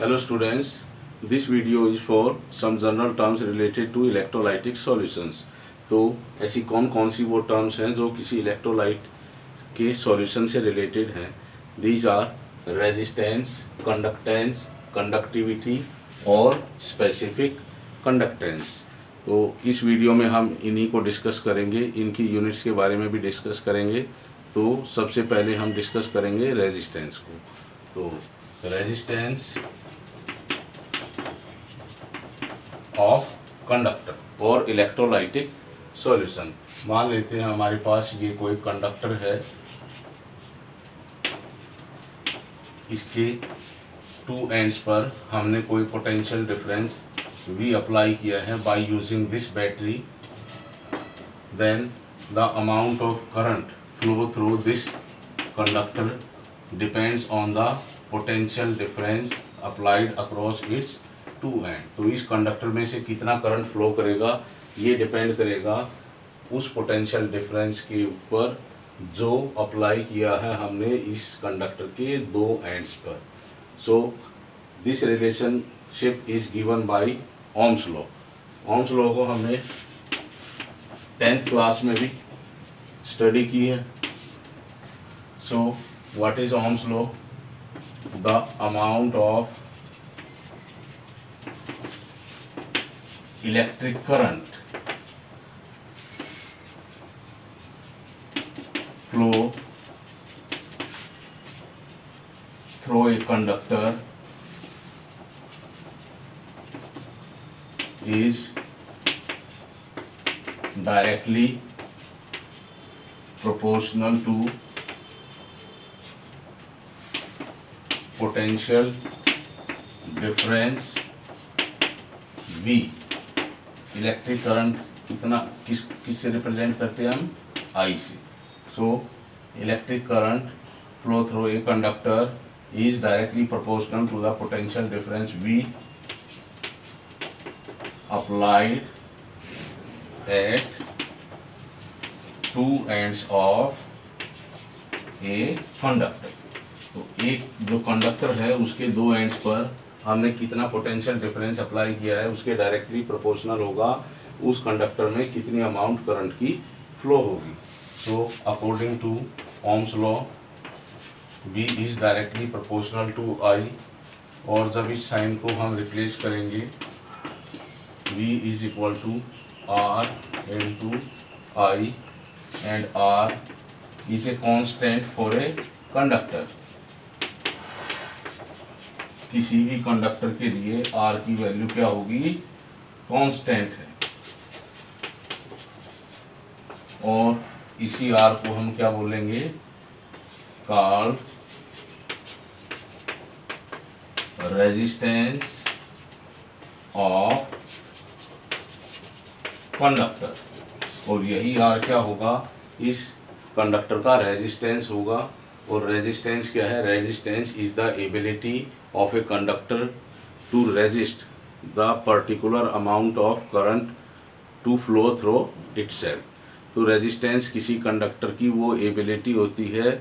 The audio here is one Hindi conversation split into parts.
Hello students, this video is for some general terms related to electrolytic solutions। तो ऐसी कौन कौन सी वो टर्म्स हैं जो किसी इलेक्ट्रोलाइट के सॉल्यूशन से रिलेटेड हैं। These are resistance, conductance, conductivity और स्पेसिफिक कंडक्टेंस। तो इस वीडियो में हम इन्हीं को डिस्कस करेंगे, इनकी यूनिट्स के बारे में भी डिस्कस करेंगे। तो सबसे पहले हम डिस्कस करेंगे रेजिस्टेंस को। तो रेजिस्टेंस ऑफ कंडक्टर और इलेक्ट्रोलाइटिक सॉल्यूशन। मान लेते हैं हमारे पास ये कोई कंडक्टर है, इसके टू एंड्स पर हमने कोई पोटेंशियल डिफरेंस V अप्लाई किया है by using this battery. Then the amount of current flow through this conductor depends on the potential difference applied across its two end. तो इस कंडक्टर में से कितना करंट फ्लो करेगा ये डिपेंड करेगा उस पोटेंशियल डिफरेंस के ऊपर जो अप्लाई किया है हमने इस कंडक्टर के दो एंड्स पर। So this relationship is given by Ohm's law. Ohm's law को हमने 10th क्लास में भी स्टडी की है। So what is Ohm's law? The amount of electric current flow through a conductor is directly proportional to potential difference V। Electric current कितना किस से रिप्रेजेंट करते हैं हम? I से। So electric current flow through a conductor is directly proportional to the potential difference V applied at two ends of a conductor. तो एक जो कंडक्टर है उसके दो एंड्स पर हमने कितना पोटेंशियल डिफरेंस अप्लाई किया है उसके डायरेक्टली प्रोपोर्शनल होगा उस कंडक्टर में कितनी अमाउंट करंट की फ्लो होगी। So according to Ohm's law V is directly proportional to I। और जब इस साइन को हम रिप्लेस करेंगे V is equal to R into I and R is a constant for a conductor. किसी भी कंडक्टर के लिए R की वैल्यू क्या होगी? कांस्टेंट है। और इसी R को हम क्या बोलेंगे? Called resistance of conductor. और यही R क्या होगा? इस कंडक्टर का रेजिस्टेंस होगा। और रेजिस्टेंस क्या है? Resistance is the ability of a conductor to resist the particular amount of current to flow through itself। तो रेजिस्टेंस किसी कंडक्टर की वो एबिलिटी होती है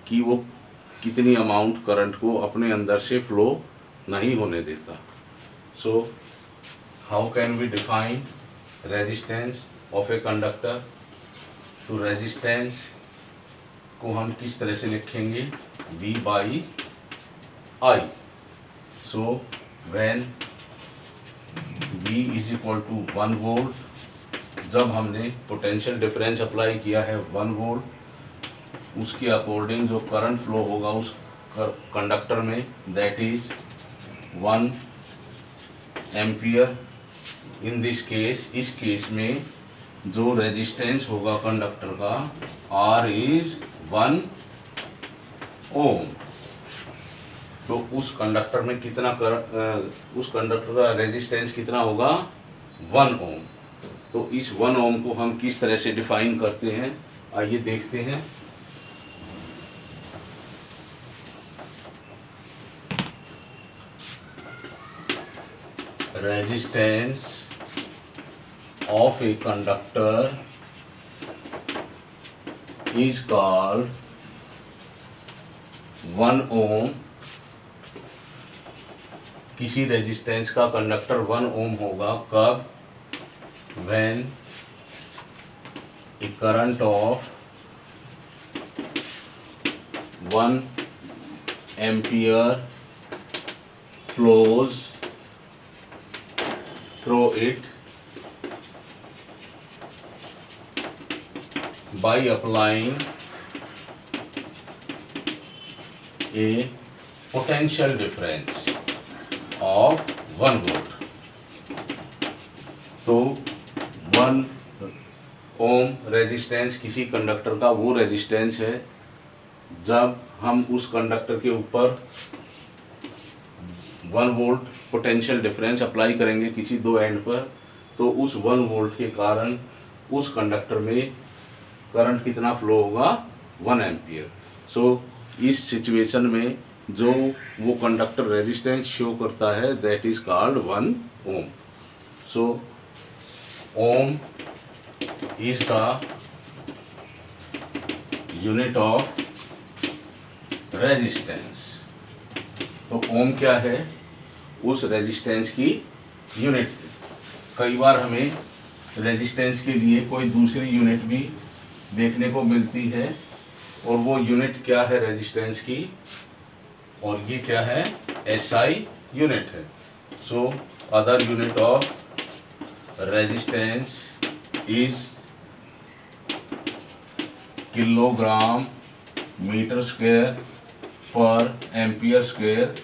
कि वो कितनी अमाउंट करंट को अपने अंदर से फ्लो नहीं होने देता। So how can we define resistance of a conductor? तो रेजिस्टेंस को हम किस तरह से लिखेंगे? V by I। So when V is equal to 1 volt, जब हमने पोटेंशियल डिफरेंस अप्लाई किया है 1 वोल्ट, उसके अकॉर्डिंग जो करंट फ्लो होगा उस कंडक्टर में that is 1 ampere. In this case, इस केस में जो रेजिस्टेंस होगा कंडक्टर का R इज 1 ओम। तो उस कंडक्टर में कितना उस कंडक्टर का रेजिस्टेंस कितना होगा? 1 ओम। तो इस 1 ओम को हम किस तरह से डिफाइन करते हैं आइए देखते हैं। Resistance of a conductor is called 1 ohm किसी रेजिस्टेंस का कंडक्टर 1 ओम होगा कब? When A current of 1 ampere flows through it by applying a potential difference of 1 volt. तो 1 ओम रेजिस्टेंस किसी कंडक्टर का वो रेजिस्टेंस है जब हम उस कंडक्टर के ऊपर 1 वोल्ट पोटेंशियल डिफरेंस अप्लाई करेंगे किसी दो एंड पर, तो उस 1 वोल्ट के कारण उस कंडक्टर में करंट कितना फ्लो होगा? 1 एम्पियर। सो इस सिचुएशन में जो वो कंडक्टर रेजिस्टेंस शो करता है that is called 1 ohm. So ohm is the unit of resistance. तो ओम क्या है? उस रेजिस्टेंस की यूनिट। कई बार हमें रेजिस्टेंस के लिए कोई दूसरी यूनिट भी देखने को मिलती है, और वो यूनिट क्या है रेजिस्टेंस की? और ये क्या है? एसआई यूनिट है। So other unit of resistance is kilogram metre square per ampere square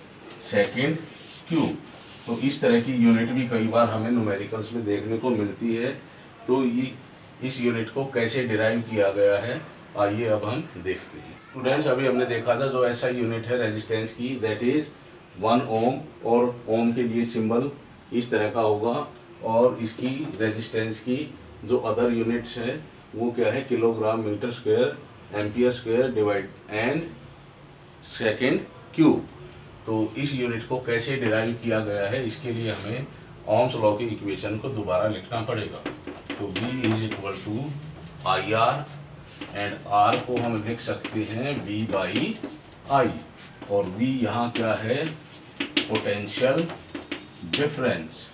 second cube. तो इस तरह की यूनिट भी कई बार हमें न्यूमेरिकल्स में देखने को मिलती है। तो ये इस यूनिट को कैसे डिराइव किया गया है, आइए अब हम देखते हैं। स्टूडेंट्स, अभी हमने देखा था जो ऐसा यूनिट है रेजिस्टेंस की दैट इज 1 ओम, और ओम के लिए सिंबल इस तरह का होगा, और इसकी रेजिस्टेंस की जो अदर यूनिट्स है वो क्या है? Kilogram metre square ampere square divide and second cube. तो इस यूनिट को कैसे डिराइव किया गया है, इसके लिए हमें ओम्स लॉ की इक्वेशन को दोबारा लिखना पड़ेगा। तो V is equal to I R, and R को हम लिख सकते हैं V बाई आई, और V यहाँ क्या है? पोटेंशियल डिफरेंस,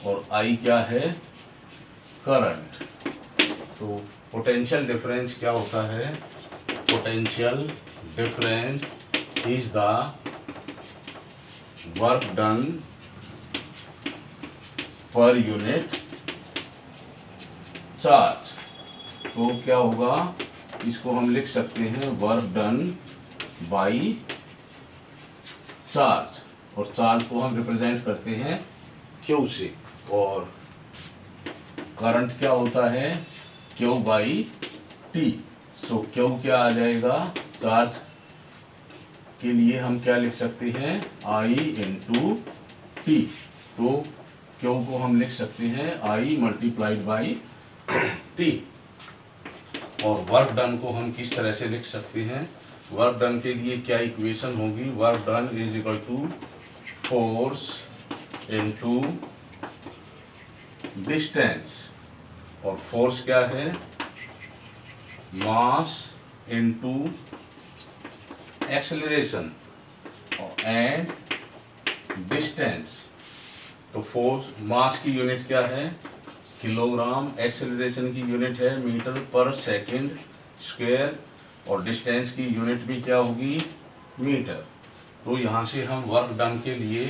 और I क्या है? करंट। तो पोटेंशियल डिफरेंस क्या होता है? Potential difference is the work done per unit charge. तो क्या होगा? इसको हम लिख सकते हैं वर्क डन बाई चार्ज, और चार्ज को हम रिप्रेजेंट करते हैं Q से, और करंट क्या होता है? Q by T। So Q क्या आ जाएगा? चार्ज के लिए हम क्या लिख सकते हैं? I into T. तो Q को हम लिख सकते हैं I मल्टीप्लाइड बाई टी। और वर्क डन को हम किस तरह से लिख सकते हैं? वर्क डन के लिए क्या इक्वेशन होगी? Work done is equal to force into distance, और फोर्स क्या है? Mass into acceleration and distance. तो फोर्स, मास की यूनिट क्या है? किलोग्राम, एक्सेलरेशन की यूनिट है मीटर पर सेकंड स्क्वायर, और डिस्टेंस की यूनिट भी क्या होगी? मीटर। तो यहाँ से हम वर्क डन के लिए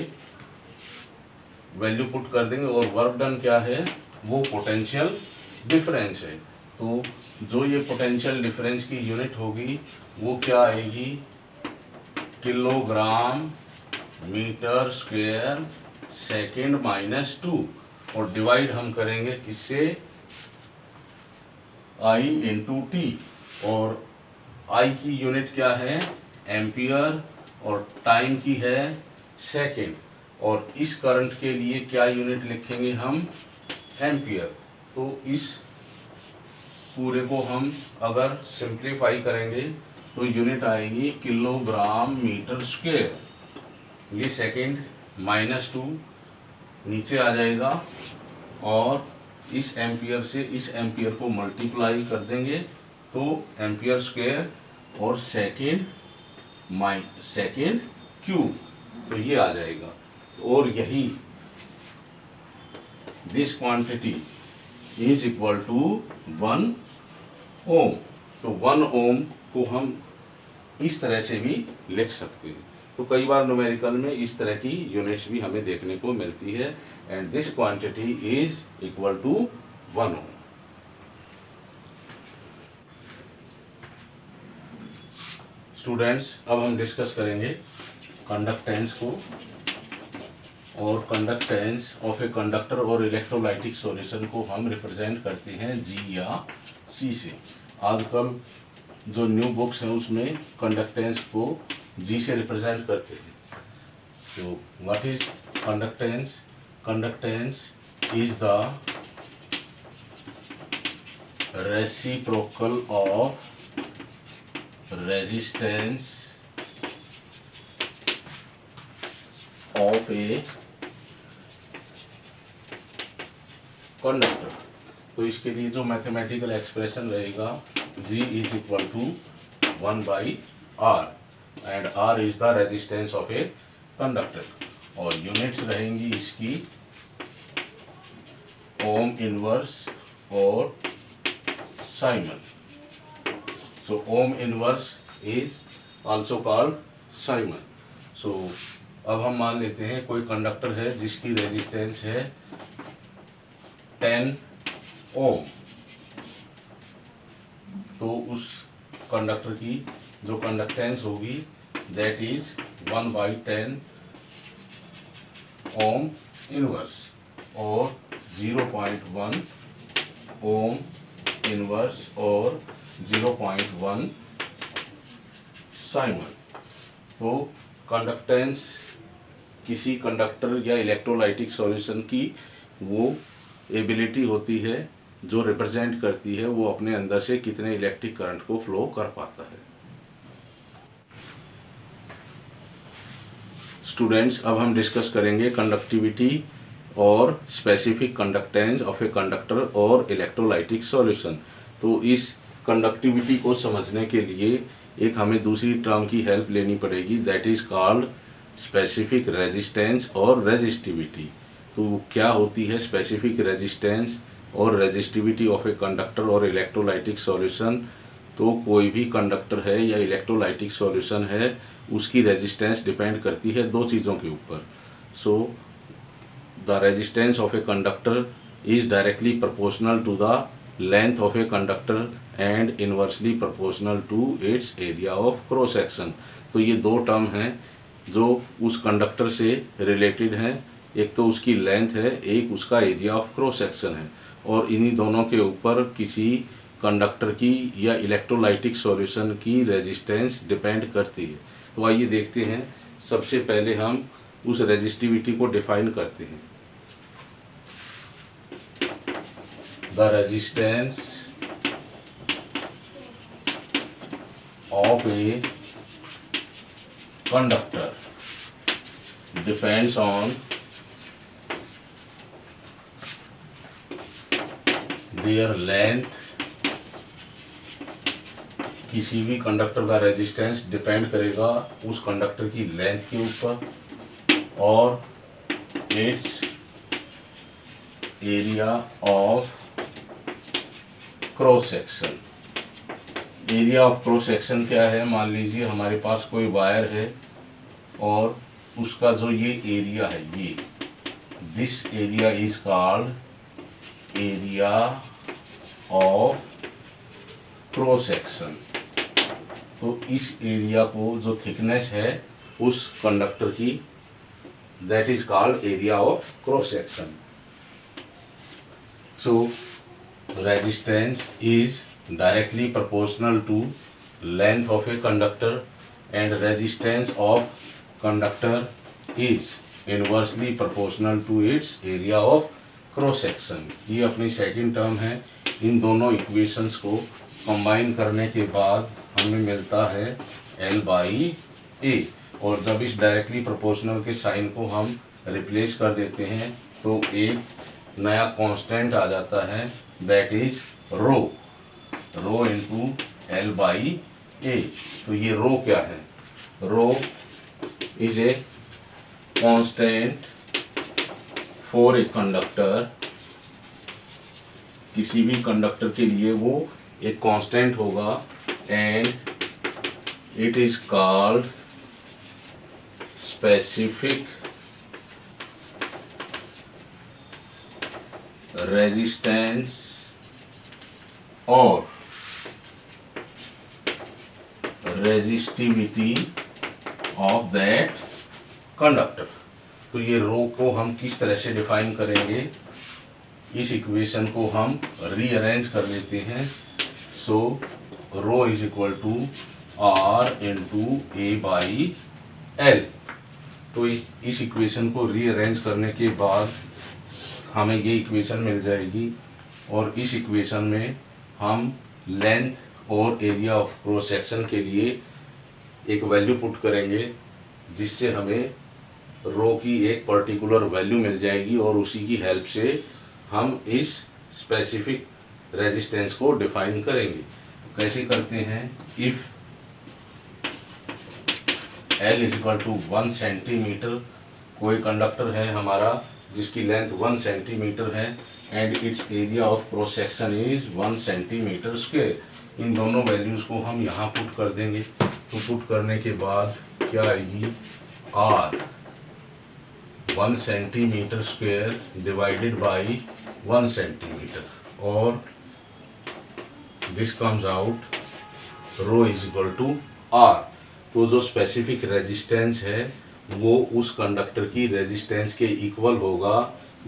वैल्यू पुट कर देंगे, और वर्क डन क्या है? वो पोटेंशियल डिफरेंस है। तो जो ये पोटेंशियल डिफरेंस की यूनिट होगी वो क्या आएगी? Kilogram metre square second minus 2, और डिवाइड हम करेंगे किससे? I इंटू टी, और I की यूनिट क्या है? एम्पियर, और टाइम की है सेकेंड, और इस करंट के लिए क्या यूनिट लिखेंगे हम? एम्पियर। तो इस पूरे को हम अगर सिंप्लीफाई करेंगे तो यूनिट आएगी किलोग्राम मीटर स्क्वायर। ये सेकेंड माइनस 2 नीचे आ जाएगा, और इस एम्पियर से इस एम्पियर को मल्टीप्लाई कर देंगे तो एम्पियर स्क्वायर और सेकेंड क्यूब, तो ये आ जाएगा। और यही this quantity is equal to 1 ohm. तो 1 ओम को हम इस तरह से भी लिख सकते हैं। तो कई बार न्यूमेरिकल में इस तरह की यूनिट्स भी हमें देखने को मिलती है। And this quantity is equal to 1 ohm. Students, अब हम डिस्कस करेंगे कंडक्टेंस को, और कंडक्टेंस ऑफ ए कंडक्टर और इलेक्ट्रोलाइटिक सॉल्यूशन को हम रिप्रेजेंट करते हैं जी या सी से। आजकल जो न्यू बुक्स हैं उसमें कंडक्टेंस को जी से रिप्रेजेंट करते हैं। तो what is conductance? Conductance is the reciprocal of resistance of a conductor. तो इसके लिए जो मैथमेटिकल एक्सप्रेशन रहेगा, G is equal to 1/R and R is the resistance of a conductor. और यूनिट्स रहेंगी इसकी ओम इनवर्स और siemens. So ohm inverse is also called siemens. So अब हम मान लेते हैं कोई कंडक्टर है जिसकी रेजिस्टेंस है 10 ओम। तो उस कंडक्टर की जो कंडक्टेंस होगी दैट इज 1/10 ओम इनवर्स और 0.1 ओम इनवर्स और 0.1 साइमन। तो कंडक्टेंस किसी कंडक्टर या इलेक्ट्रोलाइटिक सॉल्यूशन की वो एबिलिटी होती है जो रिप्रेजेंट करती है वो अपने अंदर से कितने इलेक्ट्रिक करंट को फ्लो कर पाता है। स्टूडेंट्स, अब हम डिस्कस करेंगे कंडक्टिविटी और specific conductance of a conductor और इलेक्ट्रोलाइटिक सॉल्यूशन। तो इस कंडक्टिविटी को समझने के लिए एक हमें दूसरी टर्म की हेल्प लेनी पड़ेगी, that is called specific resistance और रेजिस्टिविटी। तो क्या होती है स्पेसिफिक रेजिस्टेंस और रेजिस्टिविटी ऑफ ए कंडक्टर और इलेक्ट्रोलाइटिक सॉल्यूशन? तो कोई भी कंडक्टर है या इलेक्ट्रोलाइटिक सॉल्यूशन है उसकी रेजिस्टेंस डिपेंड करती है दो चीज़ों के ऊपर। So the resistance of a conductor is directly proportional to the length of a conductor and inversely proportional to its area of cross section. तो ये दो टर्म हैं जो उस कंडक्टर से रिलेटेड हैं, एक तो उसकी लेंथ है, एक उसका एरिया ऑफ क्रॉस सेक्शन है, और इन्हीं दोनों के ऊपर किसी कंडक्टर की या इलेक्ट्रोलाइटिक सॉल्यूशन की रेजिस्टेंस डिपेंड करती है। तो आइए देखते हैं, सबसे पहले हम उस रेजिस्टिविटी को डिफाइन करते हैं। The resistance of a conductor depends on their length. किसी भी कंडक्टर का रेजिस्टेंस डिपेंड करेगा उस कंडक्टर की लेंथ के ऊपर और it's area of cross section. Area of cross section क्या है? मान लीजिए हमारे पास कोई वायर है और उसका जो ये एरिया है, ये this area is called area of cross section. तो इस एरिया को जो थिकनेस है उस कंडक्टर की, that is called area of cross section. So resistance is directly proportional to length of a conductor and resistance of conductor is inversely proportional to its area of cross section। ये अपनी सेकंड टर्म है। इन दोनों इक्वेशंस को कंबाइन करने के बाद हमें मिलता है L/A, और जब इस डायरेक्टली प्रोपोर्शनल के साइन को हम रिप्लेस कर देते हैं तो एक नया कांस्टेंट आ जाता है, that is rho into L/A। तो ये रो क्या है? Rho is a constant for a conductor, किसी भी कंडक्टर के लिए वो एक कांस्टेंट होगा, and it is called specific resistance और रेजिस्टिविटी ऑफ दैट कंडक्टर। तो ये रो को हम किस तरह से डिफाइन करेंगे, इस इक्वेशन को हम रीअरेंज कर लेते हैं। So rho is equal to R into A by L. तो इस इक्वेशन को रीअरेंज करने के बाद हमें ये इक्वेशन मिल जाएगी, और इस इक्वेशन में हम लेंथ और एरिया ऑफ क्रॉस सेक्शन के लिए एक वैल्यू पुट करेंगे, जिससे हमें रो की एक पर्टिकुलर वैल्यू मिल जाएगी, और उसी की हेल्प से हम इस स्पेसिफिक रेजिस्टेंस को डिफाइन करेंगे। कैसे करते हैं, if L is equal to 1 centimetre, कोई कंडक्टर है हमारा जिसकी लेंथ 1 सेंटीमीटर है, and its area of cross section is 1 centimetre square. इन दोनों वैल्यूज़ को हम यहाँ पुट कर देंगे। तो पुट करने के बाद क्या आएगी, R 1 centimetre square divided by 1 centimetre, और this comes out rho is equal to R। तो जो स्पेसिफिक रेजिस्टेंस है वो उस कंडक्टर की रेजिस्टेंस के इक्वल होगा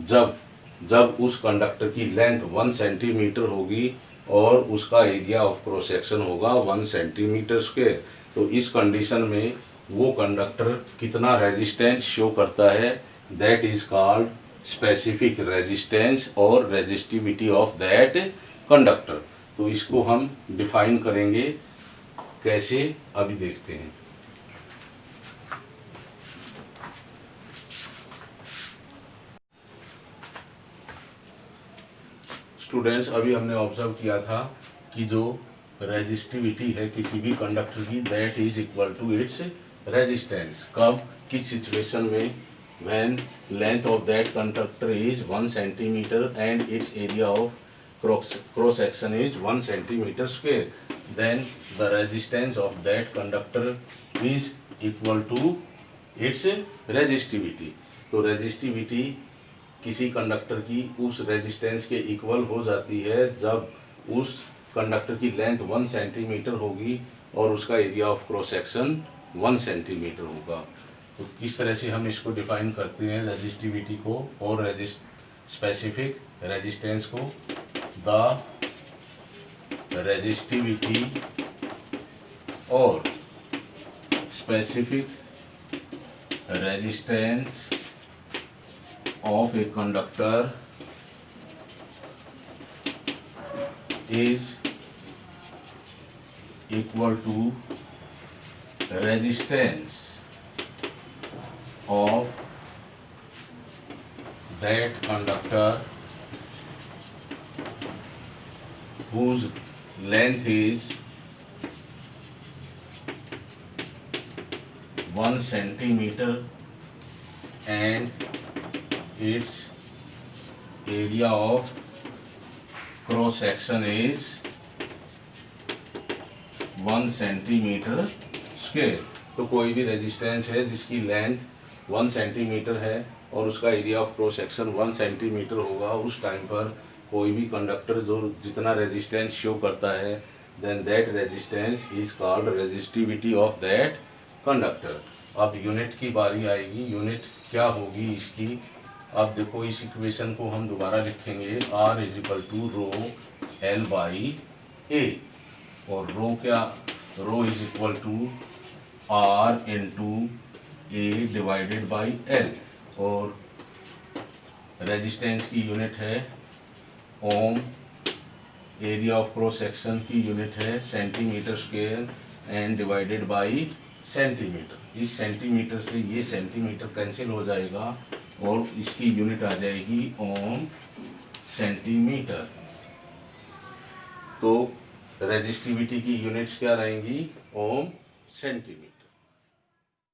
जब उस कंडक्टर की लेंथ 1 सेंटीमीटर होगी और उसका एरिया ऑफ क्रॉस सेक्शन होगा 1 सेंटीमीटर स्क्वायर। तो इस कंडीशन में वो कंडक्टर कितना रेजिस्टेंस शो करता है, that is called specific resistance और रेजिस्टिविटी ऑफ दैट कंडक्टर। तो इसको हम डिफाइन करेंगे कैसे, अभी देखते हैं। स्टूडेंट्स, अभी हमने ऑब्जर्व किया था कि जो रेजिस्टिविटी है किसी भी कंडक्टर की, that is equal to its resistance. कब, किस सिचुएशन में, when length of that conductor is 1 centimetre and its area of cross section is 1 centimeter square, then the resistance of that conductor is equal to its resistivity। तो रेजिस्टिविटी किसी कंडक्टर की उस रेजिस्टेंस के इक्वल हो जाती है जब उस कंडक्टर की लेंथ 1 सेंटीमीटर होगी और उसका area of cross section 1 centimetre होगा। तो किस तरह से हम इसको डिफाइन करते हैं रेजिस्टिविटी को और स्पेसिफिक रेजिस्टेंस को, द रेजिस्टिविटी और specific resistance of a conductor is equal to resistance of that conductor whose length is 1 centimeter and its area of cross section is 1 centimetre square. तो कोई भी रेजिस्टेंस है जिसकी लेंथ 1 सेंटीमीटर है और उसका area of cross section 1 centimetre होगा, उस टाइम पर कोई भी कंडक्टर जो जितना रेजिस्टेंस शो करता है, then that resistance is called resistivity of that conductor. अब यूनिट की बारी आएगी, यूनिट क्या होगी इसकी। अब देखो इस इक्वेशन को हम दोबारा लिखेंगे, R is equal to rho L by A, और रो क्या, rho is equal to R into A divided by L, और रेजिस्टेंस की यूनिट है ohm, area of cross section की यूनिट है centimetre square and divided by centimetre. इस सेंटीमीटर से ये सेंटीमीटर कैंसिल हो जाएगा और इसकी यूनिट आ जाएगी ओम सेंटीमीटर। तो रेजिस्टिविटी की यूनिट्स क्या रहेंगी, ओम सेंटीमीटर।